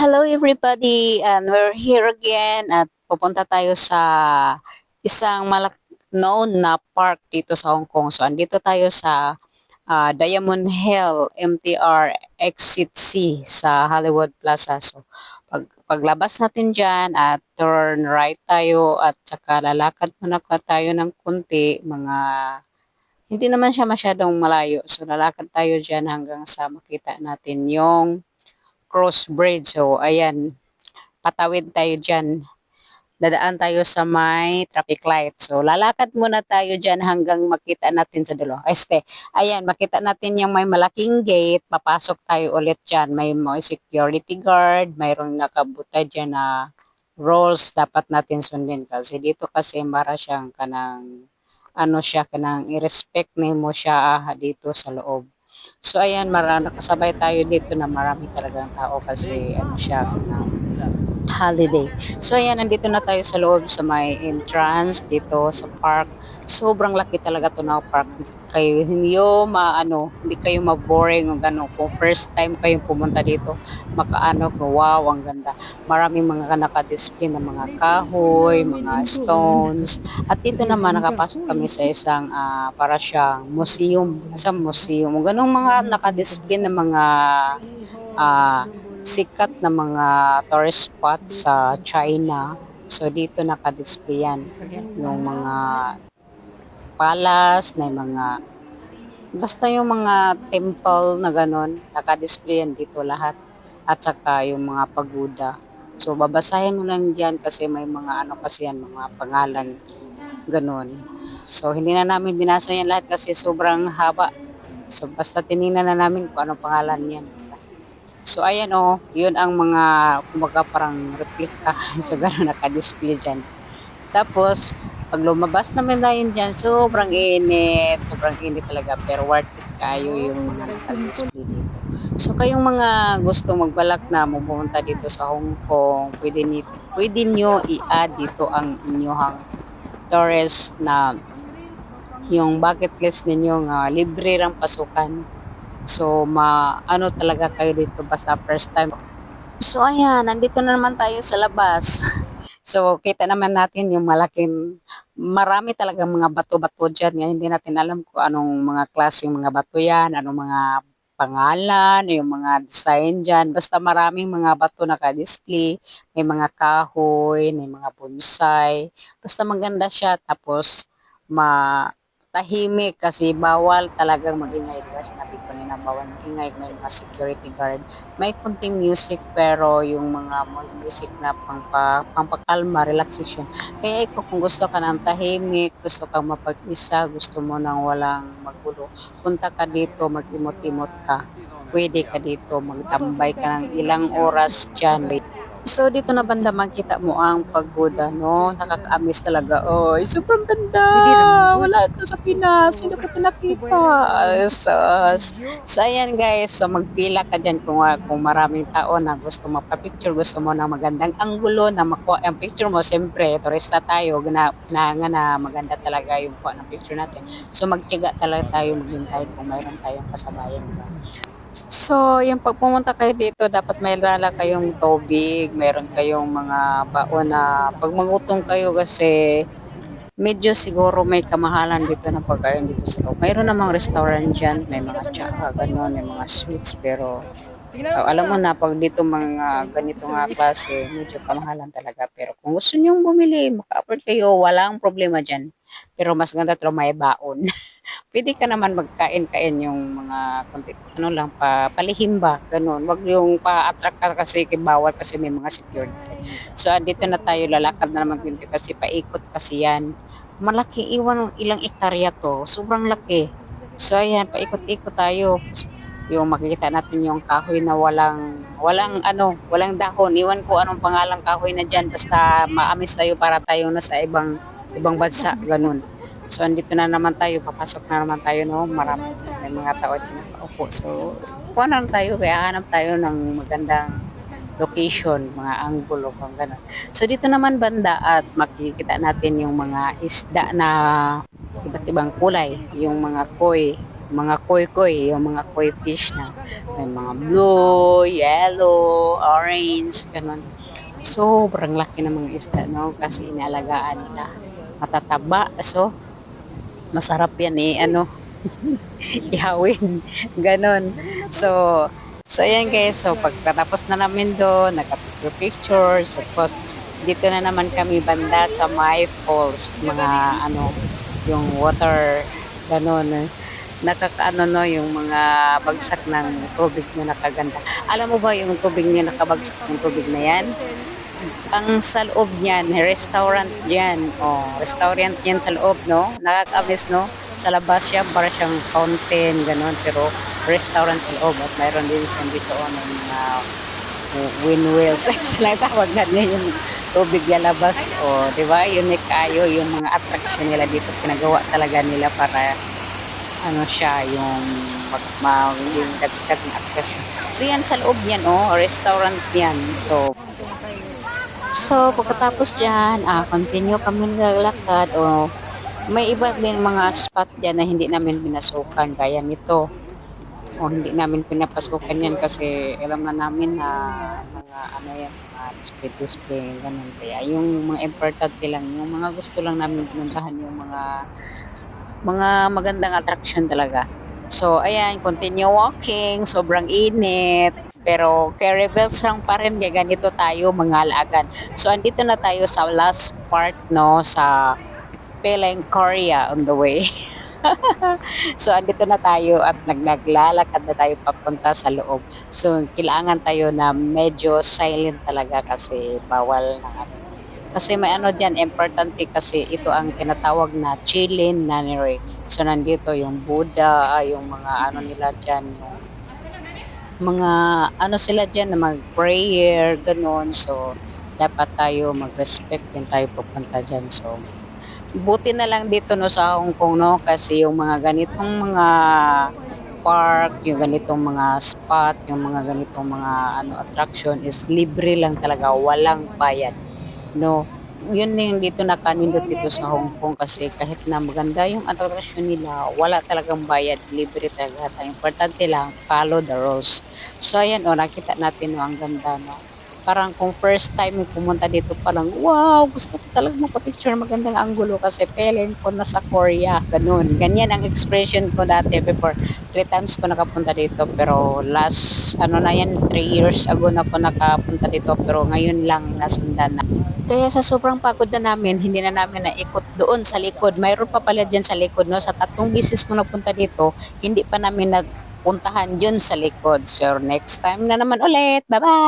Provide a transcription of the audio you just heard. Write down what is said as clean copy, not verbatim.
Hello everybody, and we're here again at pupunta tayo sa isang known na park dito sa Hong Kong. So andito tayo sa Diamond Hill MTR Exit C sa Hollywood Plaza. So paglabas natin dyan at turn right tayo at saka lalakad muna tayo ng kunti, hindi naman siya masyadong malayo. So lalakad tayo dyan hanggang sa makita natin yung cross bridge. So ayan, patawid tayo dyan. Dadaan tayo sa may traffic light. So, lalakad muna tayo dyan hanggang makita natin sa dulo. Ayan, makita natin yung may malaking gate. Papasok tayo ulit dyan. May mga security guard. Mayroong nakabuta dyan na rules dapat natin sundin. Kasi dito kasi mara siyang kanang i-respect mo siya dito sa loob. So, ayan, nakasabay tayo dito na marami talagang tao kasi siya, holiday. So ayan, nandito na tayo sa loob sa may entrance dito sa park. Sobrang laki talaga to na park. Hindi kayo ma-boring o gano'n. Kung first time kayong pumunta dito, wow, ang ganda. Maraming mga naka-display na mga kahoy, mga stones. At dito naman nakapasok kami sa isang para siyang museum, isang museum. Ganong mga naka-display na mga ah, sikat na mga tourist spot sa China. So dito naka-display yan. Yung mga palace, na mga basta yung mga temple na ganon, naka-display yan dito lahat. At saka yung mga pagoda. So babasahin mo lang dyan kasi may mga kasi yan, mga pangalan, ganon. So hindi na namin binasa yan lahat kasi sobrang haba. So basta tinignan na namin kung anong pangalan yan. So ayan yun ang mga kumbaga parang replika so gano'n naka-display dyan. Tapos pag lumabas naman tayo dyan, sobrang init talaga pero worth it kayo yung mga naka-display dito. So kayong mga gusto magbalak na pumunta dito sa Hong Kong, pwede nyo i-add dito ang inyong tourist na yung bucket list ninyo nga libre rang pasukan. So, talaga kayo dito basta first time. So, ayan, nandito na naman tayo sa labas. So, kita naman natin yung marami talaga mga bato-bato dyan. Ngayon, hindi natin alam kung anong mga klaseng mga bato yan, anong mga pangalan, yung mga design dyan. Basta maraming mga bato naka-display, may mga kahoy, may mga bonsai. Basta maganda siya. Tapos, tahimik kasi bawal talagang magingay. Diba? Sinabi ko nila, bawal maingay, may mga security guard. May kunting music pero yung mga music na pampakalma, relaxation. Kaya ikaw kung gusto ka ng tahimik, gusto kang mapag-isa, gusto mo nang walang magulo, punta ka dito, mag-imot-imot ka. Pwede ka dito, magtambay ka ng ilang oras dyan. So, dito na banda makita mo ang pagoda, no? Nakaka-amaze talaga. Oh, sobrang ganda. Wala ito sa Pinas. Hindi ko ito nakita. So, ayan guys. So, magpila ka dyan kung maraming tao na gusto magpa-picture, gusto mo ng magandang anggulo na makuha ang picture mo. Siyempre, turista tayo. Kailangan na maganda talaga yung kuha ng picture natin. So, magtiyaga talaga tayo maghintay kung mayroon tayong kasabayan, di ba? So, yung pag pumunta kayo dito, dapat may dala kayong tubig, meron kayong mga baon na pag mangutong kayo kasi medyo siguro may kamahalan dito ng pagkain dito sa loob. Mayroon namang restaurant dyan, may mga tsaka, gano'n, may mga sweets, pero alam mo na, pag dito mga ganito nga klase, medyo kamahalan talaga. Pero kung gusto nyong bumili, maka-afford kayo, walang problema dyan. Pero mas ganda ito may baon. Pwede ka naman magkain-kain yung mga konti, palihim ba, ganun. Wag yung pa-attract ka kasi bawal kasi may mga security. So, dito na tayo, lalakad na naman dito kasi paikot kasi yan. Malaki, ilang ektarya to, sobrang laki. So, ayan, paikot-ikot tayo. Yung makikita natin yung kahoy na walang dahon. Iwan ko anong pangalang kahoy na dyan, basta maamis tayo para tayo na sa ibang bansa, ganun. So, andito na naman tayo, papasok na naman tayo, no? May mga tao dyan nakaupo. So, kuha na tayo, kaya hanap tayo ng magandang location, mga angulo, kung gano'n. So, dito naman banda at makikita natin yung mga isda na iba't ibang kulay, yung mga koi. mga koy-koy, yung mga koi fish na may mga blue, yellow, orange, ganun. Sobrang laki ng mga isda, no? Kasi inaalagaan nila. Matataba. So, masarap yan eh, ano, ihawin. Ganon. So ayan guys. So, pagkatapos na namin doon, nagka-picture-picture. So, post, dito na naman kami banda sa my falls. Mga, ano, yung water, ganon. Nakakaano no yung mga bagsak ng tubig na nakaganda. Alam mo ba yung tubig niya nakabagsak ng tubig na yan? Ang sa loob niyan, restaurant yan. Oh, restaurant yan sa loob, no? Nakakamiss, no? Sa labas siya, para siyang fountain, ganun. Pero restaurant sa loob. At mayroon din siya dito ng mga windwheels. Sila tawag na niya yung tubig lalabas. O, di ba? Unique kayo yung mga attraction nila dito. Pinagawa talaga nila para ano siya, yung maging dagdag na attraction. So, yan sa loob niyan, oh. Restaurant yan. So, pagkatapos dyan, continue kami naglalakad o may iba din mga spot dyan na hindi namin binasukan gaya nito. O hindi namin pinapasukan yan kasi alam na namin na mga ano yan, mga display, ganun. Kaya yung mga importante lang, yung mga gusto lang namin pinuntahan yung mga magandang attraction talaga. So, ayan, continue walking, sobrang init. Pero carry bells lang pa rin, kaya ganito tayo mga alagan. So, andito na tayo sa last part, no, sa Peleng Korea on the way. So, andito na tayo at naglalakad na tayo papunta sa loob. So, kailangan tayo na medyo silent talaga kasi bawal na ano. Kasi may ano dyan, importante kasi ito ang tinatawag na Chilean Nunnery. So, nandito yung Buddha, yung mga ano nila dyan, yung mga ano sila dyan na mag-prayer, ganun. So, dapat tayo mag-respect din tayo pupunta dyan. So, buti na lang dito no sa Hong Kong no kasi yung mga ganitong mga park, yung ganitong mga spot, yung mga ganitong mga ano attraction is libre lang talaga, walang bayad. No, yun yung dito nakanindot dito sa Hong Kong kasi kahit na maganda yung attraction nila, wala talagang bayad, libre talaga. Ang importante lang, follow the rules. So ayan o, nakita natin no, ang ganda no. Parang kung first time pumunta dito, parang wow, gusto ko talaga magpa-picture magandang anggulo kasi feeling ko nasa Korea, ganun. Ganyan ang expression ko dati before. 3 times ko nakapunta dito pero last, ano na yan, 3 years ago na ako nakapunta dito pero ngayon lang nasundan na. Kaya sa sobrang pagod na namin, hindi na namin naikot doon sa likod. Mayroon pa pala dyan sa likod, no? Sa 3 bisis ko nagpunta dito, hindi pa namin nagpuntahan dyan sa likod. So, next time na naman ulit. Bye-bye!